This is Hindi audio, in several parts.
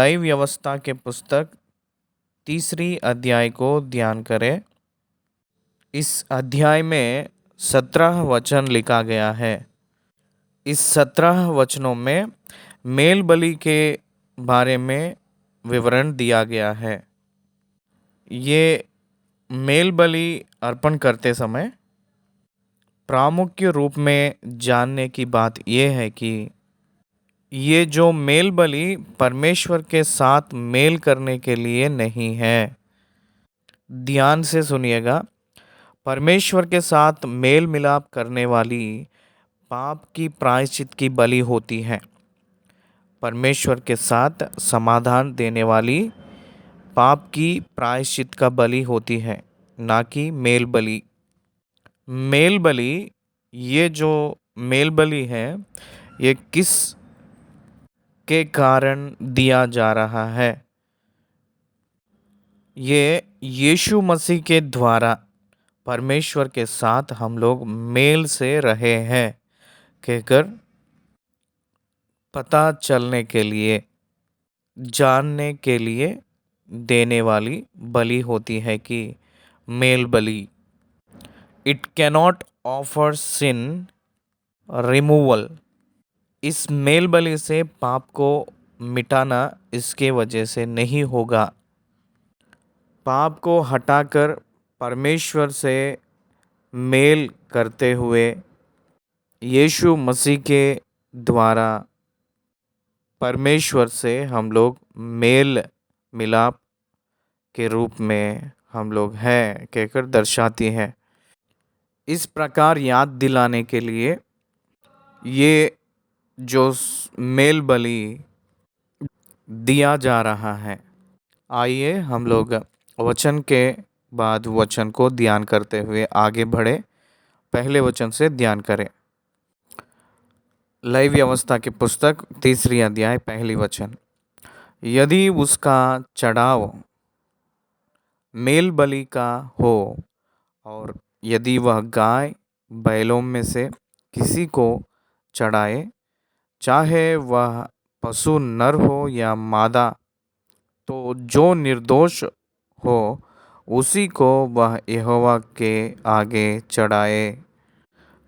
लय व्यवस्था के पुस्तक तीसरी अध्याय को ध्यान करें। इस अध्याय में 17 वचन लिखा गया है। इस 17 वचनों में मेल बलि के बारे में विवरण दिया गया है। ये मेल बलि अर्पण करते समय प्रामुख्य रूप में जानने की बात यह है कि ये जो मेल बलि परमेश्वर के साथ मेल करने के लिए नहीं है। ध्यान से सुनिएगा। परमेश्वर के साथ मेल मिलाप करने वाली पाप की प्रायश्चित की बलि होती है। परमेश्वर के साथ समाधान देने वाली पाप की प्रायश्चित का बलि होती है, ना कि मेल बलि। मेल बलि, ये जो मेल बलि है, ये किस के कारण दिया जा रहा है? ये यीशु मसीह के द्वारा परमेश्वर के साथ हम लोग मेल से रहे हैं कहकर पता चलने के लिए, जानने के लिए देने वाली बलि होती है कि मेल बलि। It cannot offer sin removal. इस मेल बलि से पाप को मिटाना इसके वजह से नहीं होगा। पाप को हटाकर परमेश्वर से मेल करते हुए यीशु मसीह के द्वारा परमेश्वर से हम लोग मेल मिलाप के रूप में हम लोग हैं कहकर दर्शाती है। इस प्रकार याद दिलाने के लिए ये जो मेल बलि दिया जा रहा है। आइए हम लोग वचन के बाद वचन को ध्यान करते हुए आगे बढ़े। पहले वचन से ध्यान करें। लय व्यवस्था की पुस्तक तीसरी अध्याय पहली वचन। यदि उसका चढ़ाव मेल बलि का हो और यदि वह गाय बैलों में से किसी को चढ़ाए, चाहे वह पशु नर हो या मादा, तो जो निर्दोष हो उसी को वह यहोवा के आगे चढ़ाए।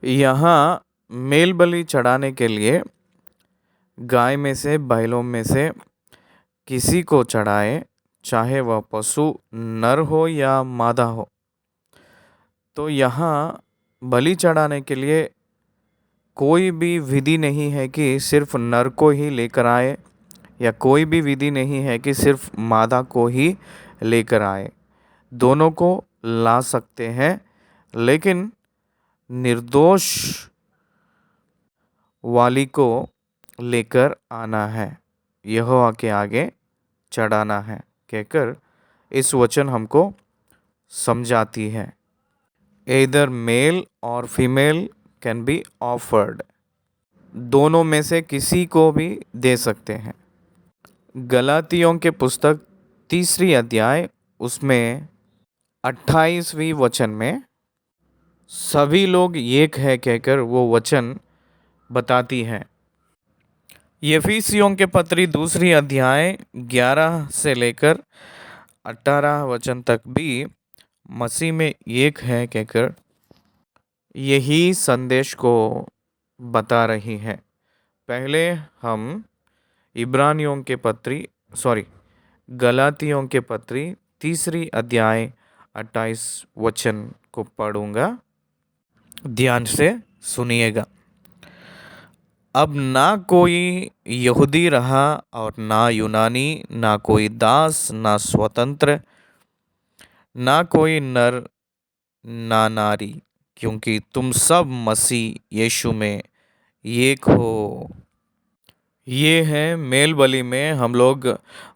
यहाँ मेल बलि चढ़ाने के लिए गाय में से बैलों में से किसी को चढ़ाए, चाहे वह पशु नर हो या मादा हो। तो यहाँ बलि चढ़ाने के लिए कोई भी विधि नहीं है कि सिर्फ नर को ही लेकर आए, या कोई भी विधि नहीं है कि सिर्फ मादा को ही लेकर आए। दोनों को ला सकते हैं, लेकिन निर्दोष वाली को लेकर आना है, यहोवा के आगे चढ़ाना है कहकर इस वचन हमको समझाती है। एदर मेल और फीमेल कैन बी ऑफर्ड। दोनों में से किसी को भी दे सकते हैं। गलातियों के पुस्तक तीसरी अध्याय उसमें 28वीं वचन में सभी लोग एक है कहकर वो वचन बताती है। यफिसियों के पत्री दूसरी अध्याय 11 से लेकर 18 वचन तक भी मसीह में एक है कहकर यही संदेश को बता रही है। पहले हम इब्रानियों के पत्री गलातियों के पत्री तीसरी अध्याय 28 वचन को पढ़ूंगा। ध्यान से सुनिएगा। अब ना कोई यहूदी रहा और ना यूनानी, ना कोई दास ना स्वतंत्र, ना कोई नर ना नारी, क्योंकि तुम सब मसीह यीशु में एक हो। ये है मेल बलि में हम लोग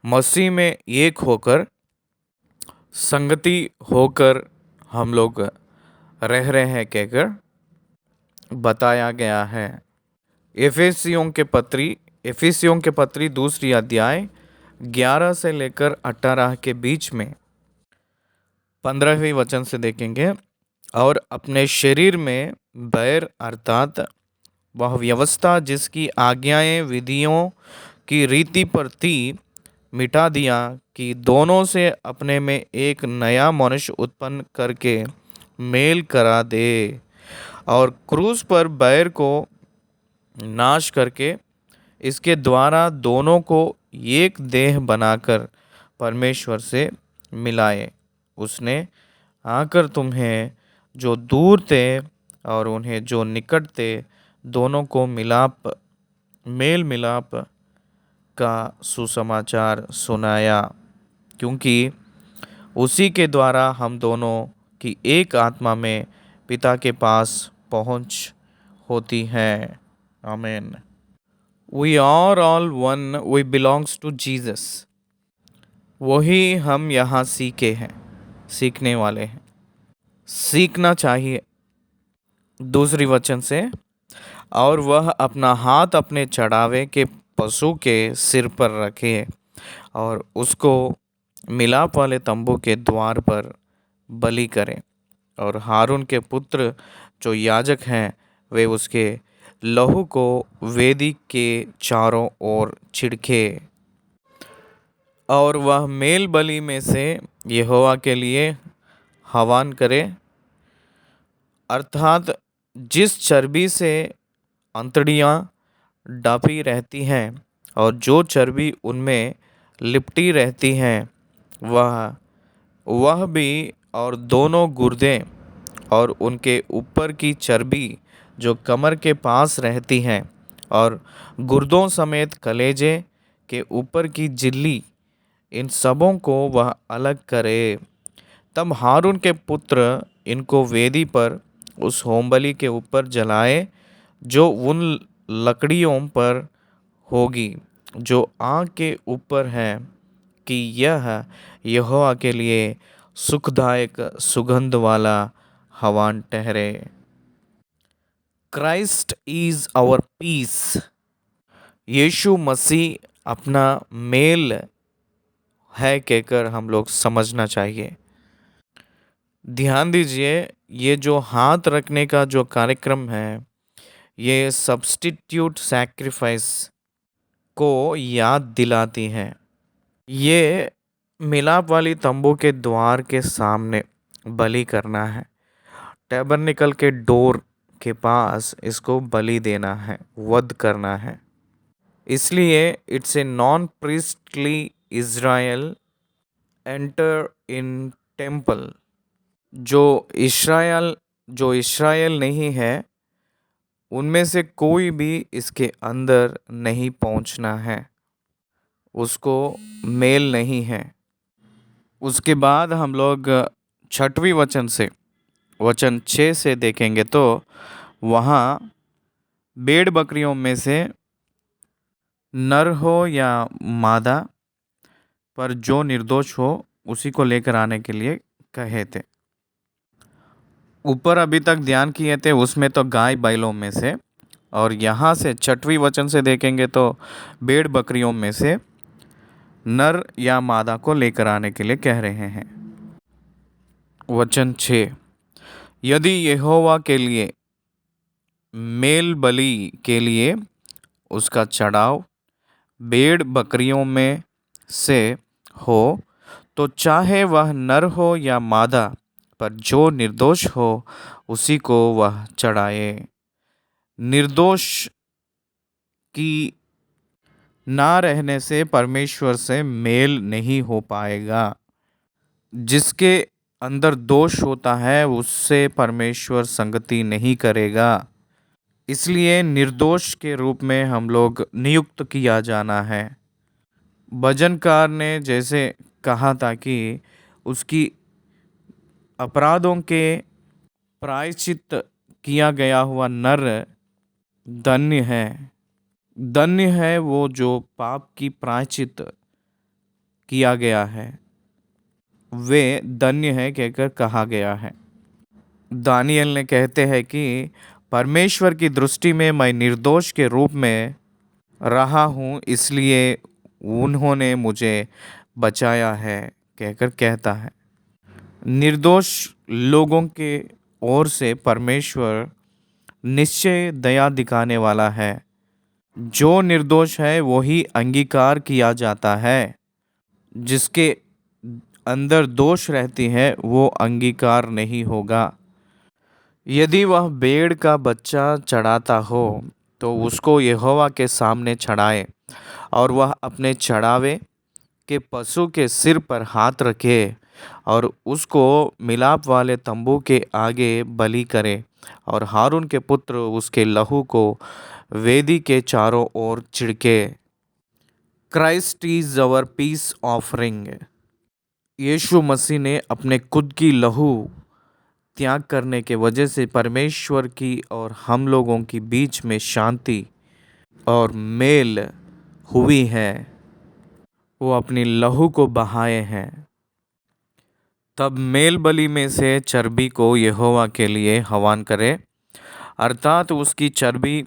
मसीह में एक होकर, संगति होकर हम लोग रह रहे हैं कहकर बताया गया है। एफेसियों के पत्री दूसरी अध्याय 11 से लेकर 18 के बीच में 15वें वचन से देखेंगे। और अपने शरीर में बैर अर्थात वह व्यवस्था जिसकी आज्ञाएं विधियों की रीति पर थी, मिटा दिया कि दोनों से अपने में एक नया मनुष्य उत्पन्न करके मेल करा दे और क्रूस पर बैर को नाश करके इसके द्वारा दोनों को एक देह बनाकर परमेश्वर से मिलाए। उसने आकर तुम्हें जो दूर थे और उन्हें जो निकट थे दोनों को मेल मिलाप का सुसमाचार सुनाया, क्योंकि उसी के द्वारा हम दोनों की एक आत्मा में पिता के पास पहुंच होती है। आमीन। We are all one, we belongs to Jesus. वही हम यहाँ सीखने वाले हैं, सीखना चाहिए। दूसरी वचन से, और वह अपना हाथ अपने चढ़ावे के पशु के सिर पर रखे और उसको मिलाप वाले तंबू के द्वार पर बलि करें, और हारून के पुत्र जो याजक हैं वे उसके लहू को वेदी के चारों ओर छिड़के, और वह मेल बलि में से यहोवा के लिए हवन करे, अर्थात जिस चर्बी से अंतड़ियाँ ढापी रहती हैं और जो चर्बी उनमें लिपटी रहती हैं वह भी, और दोनों गुर्दे और उनके ऊपर की चर्बी जो कमर के पास रहती हैं और गुर्दों समेत कलेजे के ऊपर की झिल्ली, इन सबों को वह अलग करे। तब हारून के पुत्र इनको वेदी पर उस होमबलि के ऊपर जलाए जो उन लकड़ियों पर होगी जो आग के ऊपर है, कि यह यहोवा के लिए सुखदायक सुगंध वाला हवन ठहरे। Christ is our peace. यीशु मसीह अपना मेल है कहकर हम लोग समझना चाहिए। ध्यान दीजिए, ये जो हाथ रखने का जो कार्यक्रम है ये सब्स्टिट्यूट सैक्रिफाइस को याद दिलाती है। ये मिलाप वाली तंबू के द्वार के सामने बलि करना है, टैबरनेकल के डोर के पास इसको बलि देना है, वध करना है। इसलिए it's a non priestly Israel enter in temple. जो इस्राएल नहीं है उनमें से कोई भी इसके अंदर नहीं पहुंचना है, उसको मेल नहीं है। उसके बाद हम लोग छठवीं वचन 6 से देखेंगे तो वहाँ भेड़ बकरियों में से नर हो या मादा पर जो निर्दोष हो उसी को लेकर आने के लिए कहे थे। ऊपर अभी तक ध्यान किए थे उसमें तो गाय बैलों में से, और यहाँ से छठवीं वचन से देखेंगे तो भेड़ बकरियों में से नर या मादा को लेकर आने के लिए कह रहे हैं। वचन 6, यदि यहोवा के लिए मेल बलि के लिए उसका चढ़ाव भेड़ बकरियों में से हो तो चाहे वह नर हो या मादा पर जो निर्दोष हो उसी को वह चढ़ाए। निर्दोष की ना रहने से परमेश्वर से मेल नहीं हो पाएगा। जिसके अंदर दोष होता है उससे परमेश्वर संगति नहीं करेगा। इसलिए निर्दोष के रूप में हम लोग नियुक्त किया जाना है। भजनकार ने जैसे कहा था कि उसकी अपराधों के प्रायश्चित किया गया हुआ नर धन्य है। धन्य है वो जो पाप की प्रायश्चित किया गया है, वे धन्य है कहकर कहा गया है। दानियल ने कहते हैं कि परमेश्वर की दृष्टि में मैं निर्दोष के रूप में रहा हूँ, इसलिए उन्होंने मुझे बचाया है कहकर कहता है। निर्दोष लोगों के ओर से परमेश्वर निश्चय दया दिखाने वाला है। जो निर्दोष है वही अंगीकार किया जाता है। जिसके अंदर दोष रहती है वो अंगीकार नहीं होगा। यदि वह भेड़ का बच्चा चढ़ाता हो तो उसको यहोवा के सामने चढ़ाए और वह अपने चढ़ावे के पशु के सिर पर हाथ रखे और उसको मिलाप वाले तंबू के आगे बलि करे और हारून के पुत्र उसके लहू को वेदी के चारों ओर छिड़के। Christ is our peace offering. यीशु मसीह ने अपने खुद की लहू त्याग करने के वजह से परमेश्वर की और हम लोगों की बीच में शांति और मेल हुई है। वो अपनी लहू को बहाए हैं। तब मेल बलि में से चर्बी को यहोवा के लिए हवन करे, अर्थात उसकी चर्बी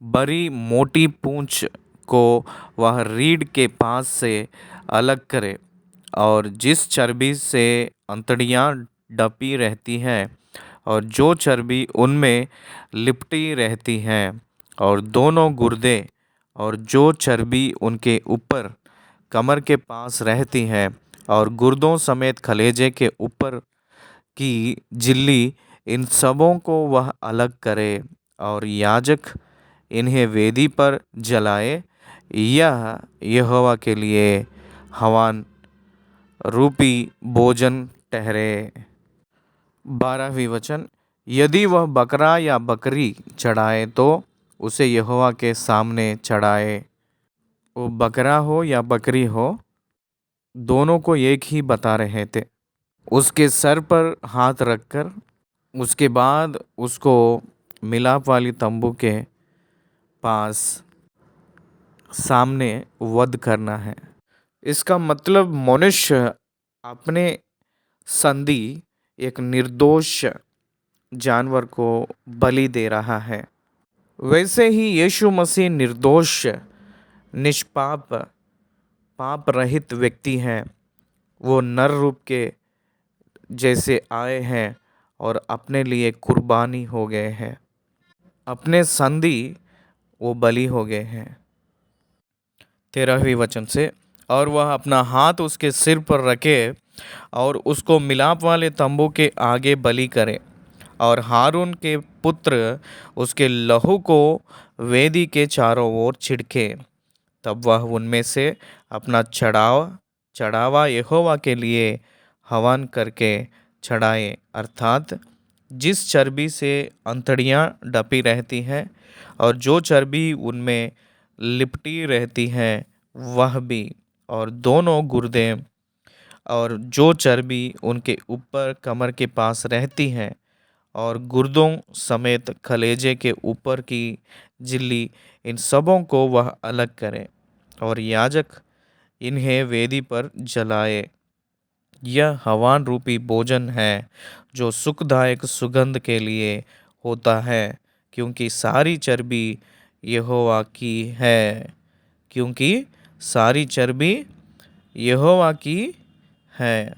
बड़ी मोटी पूंछ को वह रीढ़ के पास से अलग करे और जिस चर्बी से अंतड़ियाँ डपी रहती हैं और जो चर्बी उनमें लिपटी रहती हैं और दोनों गुर्दे और जो चर्बी उनके ऊपर कमर के पास रहती हैं और गुर्दों समेत कलेजे के ऊपर की झिल्ली, इन सबों को वह अलग करे और याजक इन्हें वेदी पर जलाए। यह यहोवा के लिए हवन रूपी भोजन ठहरे। 12वीं वचन, यदि वह बकरा या बकरी चढ़ाए तो उसे यहोवा के सामने चढ़ाए। वो बकरा हो या बकरी हो, दोनों को एक ही बता रहे थे। उसके सर पर हाथ रखकर उसके बाद उसको मिलाप वाली तंबू के पास सामने वध करना है। इसका मतलब मनुष्य अपने संधि एक निर्दोष जानवर को बलि दे रहा है। वैसे ही यीशु मसीह निर्दोष, निष्पाप, पाप रहित व्यक्ति हैं। वो नर रूप के जैसे आए हैं और अपने लिए कुर्बानी हो गए हैं। अपने संधि वो बलि हो गए हैं। 13वीं वचन से, और वह अपना हाथ उसके सिर पर रखे और उसको मिलाप वाले तंबू के आगे बलि करे और हारून के पुत्र उसके लहू को वेदी के चारों ओर छिड़के। तब वह उनमें से अपना चढ़ावा यहोवा के लिए हवन करके चढ़ाए, अर्थात जिस चर्बी से अंतड़ियाँ डपी रहती हैं और जो चर्बी उनमें लिपटी रहती हैं वह भी, और दोनों गुर्दे और जो चर्बी उनके ऊपर कमर के पास रहती हैं और गुर्दों समेत कलेजे के ऊपर की झिल्ली, इन सबों को वह अलग करे और याजक इन्हें वेदी पर जलाए। यह हवन रूपी भोजन है जो सुखदायक सुगंध के लिए होता है, क्योंकि सारी चर्बी यहोवा की है। क्योंकि सारी चर्बी यहोवा की है।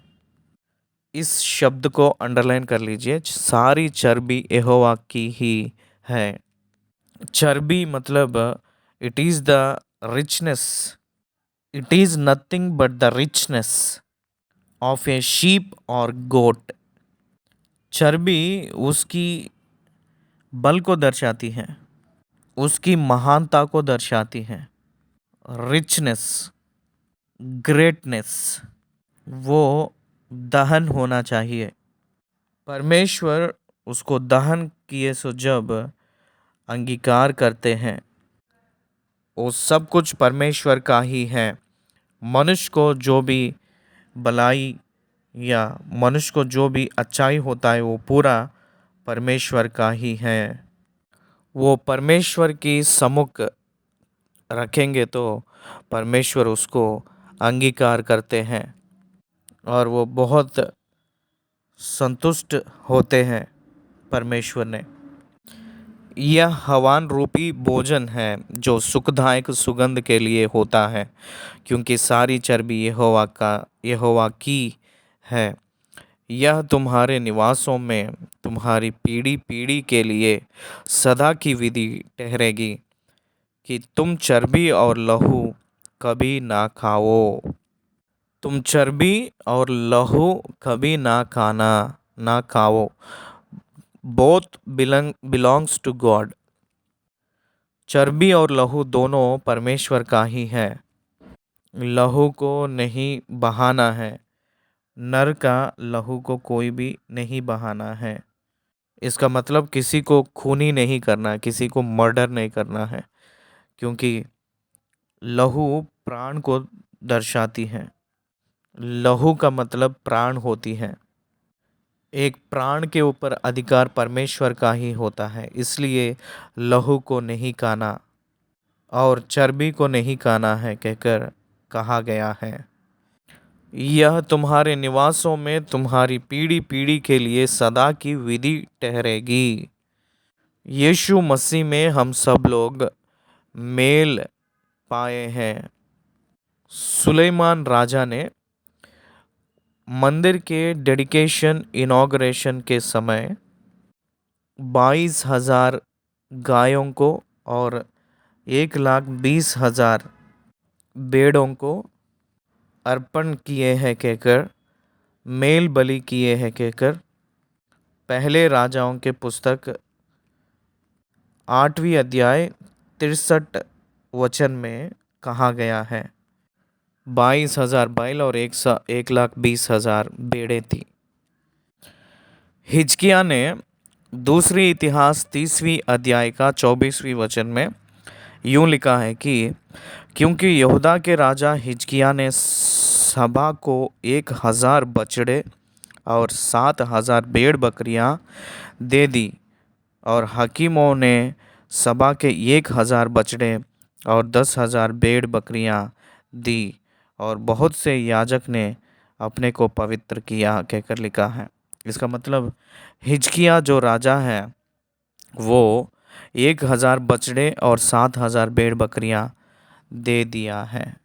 इस शब्द को अंडरलाइन कर लीजिए, सारी चर्बी यहोवा की ही है। चर्बी मतलब it is the richness, it is nothing but the richness of a sheep और गोट। चर्बी उसकी बल को दर्शाती है, उसकी महानता को दर्शाती है। रिचनेस, ग्रेटनेस, वो दहन होना चाहिए। परमेश्वर उसको दहन किए सो जब अंगीकार करते हैं, वो सब कुछ परमेश्वर का ही है। मनुष्य को जो भी भलाई या मनुष्य को जो भी अच्छाई होता है वो पूरा परमेश्वर का ही है। वो परमेश्वर की सम्मुख रखेंगे तो परमेश्वर उसको अंगीकार करते हैं और वो बहुत संतुष्ट होते हैं परमेश्वर ने। यह हवन रूपी भोजन है जो सुखदायक सुगंध के लिए होता है, क्योंकि सारी चर्बी यहोवा की है। यह तुम्हारे निवासों में तुम्हारी पीढ़ी पीढ़ी के लिए सदा की विधि ठहरेगी कि तुम चर्बी और लहू कभी ना खाओ। तुम चर्बी और लहू कभी ना खाना, ना खाओ। Both belongs to God. चर्बी और लहू दोनों परमेश्वर का ही है। लहू को नहीं बहाना है। नर का लहू को कोई भी नहीं बहाना है। इसका मतलब किसी को खूनी नहीं करना, किसी को मर्डर नहीं करना है, क्योंकि लहू प्राण को दर्शाती है। लहू का मतलब प्राण होती है। एक प्राण के ऊपर अधिकार परमेश्वर का ही होता है, इसलिए लहू को नहीं खाना और चर्बी को नहीं खाना है कहकर कहा गया है। यह तुम्हारे निवासों में तुम्हारी पीढ़ी पीढ़ी के लिए सदा की विधि ठहरेगी। यीशु मसीह में हम सब लोग मेल पाए हैं। सुलेमान राजा ने मंदिर के डेडिकेशन इनॉग्रेशन के समय 22,000 गायों को और 1,20,000 भेड़ों को अर्पण किए हैं कहकर, मेल बलि किए हैं कहकर पहले राजाओं के पुस्तक 8वीं अध्याय 63 वचन में कहा गया है। 22,000 बैल और 1,20,000 भेड़ें थी। हिजकिय्याह ने दूसरी इतिहास 30वीं अध्याय का 24वीं वचन में यूं लिखा है कि क्योंकि यहूदा के राजा हिजकिय्याह ने सभा को 1,000 बछड़े और 7,000 भेड़ बकरियां दे दी, और हकीमों ने सभा के 1,000 बछड़े और 10,000 भेड़ बकरियां दी, और बहुत से याजक ने अपने को पवित्र किया कहकर लिखा है। इसका मतलब हिजकिय्याह जो राजा है वो 1,000 बछड़े और 7,000 भेड़ बकरियां दे दिया है,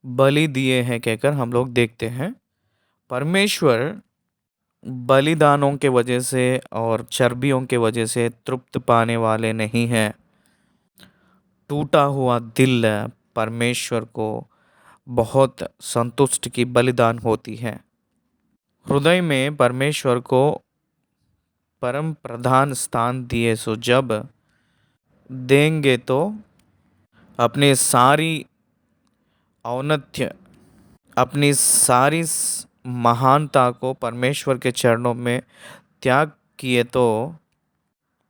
बलि दिए हैं कहकर हम लोग देखते हैं। परमेश्वर बलिदानों के वजह से और चर्बियों के वजह से तृप्त पाने वाले नहीं हैं। टूटा हुआ दिल परमेश्वर को बहुत संतुष्ट की बलिदान होती है। हृदय में परमेश्वर को परम प्रधान स्थान दिए, सो जब देंगे तो अपनी सारी औन्नत्य, अपनी सारी महानता को परमेश्वर के चरणों में त्याग किए तो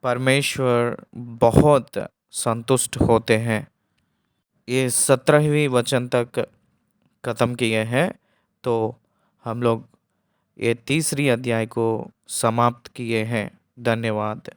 परमेश्वर बहुत संतुष्ट होते हैं। ये 17वीं वचन तक ख़त्म किए हैं, तो हम लोग ये तीसरी अध्याय को समाप्त किए हैं। धन्यवाद।